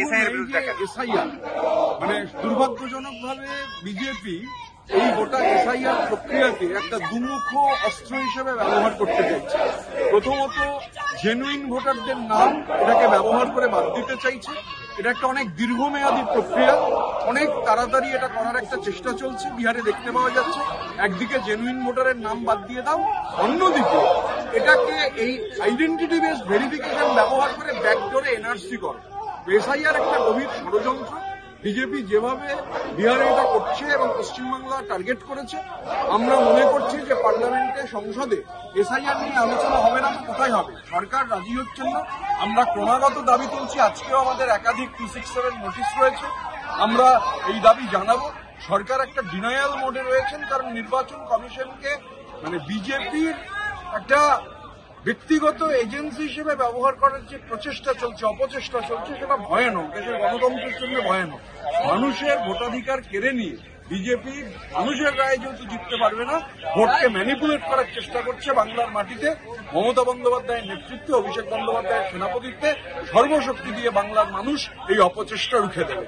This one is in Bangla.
এসআইআর বিরুদ্ধে এসআইআর মানে দুর্ভাগ্যজনকভাবে বিজেপি এই গোটা এসআইআর প্রক্রিয়াকে একটা দুমুখ অস্ত্র হিসেবে ব্যবহার করতে চাইছে। প্রথমত জেনুইন ভোটারদের নাম এটাকে ব্যবহার করে বাদ দিতে চাইছে। এটা একটা অনেক দীর্ঘমেয়াদী প্রক্রিয়া, অনেক তাড়াতাড়ি এটা করার একটা চেষ্টা চলছে। বিহারে দেখতে পাওয়া যাচ্ছে একদিকে জেনুইন ভোটারের নাম বাদ দিয়ে দাও, অন্যদিকে এটাকে এই আইডেন্টিটি বেস ভেরিফিকেশন ব্যবহার করে ব্যাকডোরে এনআরসি করো। এসআইআর একটা গভীর ষড়যন্ত্র। বিজেপি যেভাবে বিহারে এটা করছে এবং পশ্চিমবাংলা টার্গেট করেছে, আমরা মনে করছি যে পার্লামেন্টে সংসদে এসআইআর নিয়ে আলোচনা হবে না তো কোথায় হবে? সরকার রাজি হচ্ছেন না। আমরা ক্রমাগত দাবি তুলছি, আজকেও আমাদের একাধিক 267 নোটিশ রয়েছে। আমরা এই দাবি জানাবো। সরকার একটা ডিনায়াল মোডে রয়েছেন, কারণ নির্বাচন কমিশনকে মানে বিজেপির একটা ব্যক্তিগত এজেন্সি হিসেবে ব্যবহার করার যে প্রচেষ্টা চলছে, অপচেষ্টা চলছে, সেটা ভয়ানক, দেশের গণতন্ত্রের জন্য ভয়ানক। মানুষের ভোটাধিকার কেড়ে নিয়ে বিজেপি মানুষের রায়ে যেহেতু জিততে পারবে না, ভোটকে ম্যানিপুলেট করার চেষ্টা করছে। বাংলার মাটিতে মমতা বন্দ্যোপাধ্যায়ের নেতৃত্বে, অভিষেক বন্দ্যোপাধ্যায়ের সেনাপতিত্বে সর্বশক্তি দিয়ে বাংলার মানুষ এই অপচেষ্টা রুখে দেবে।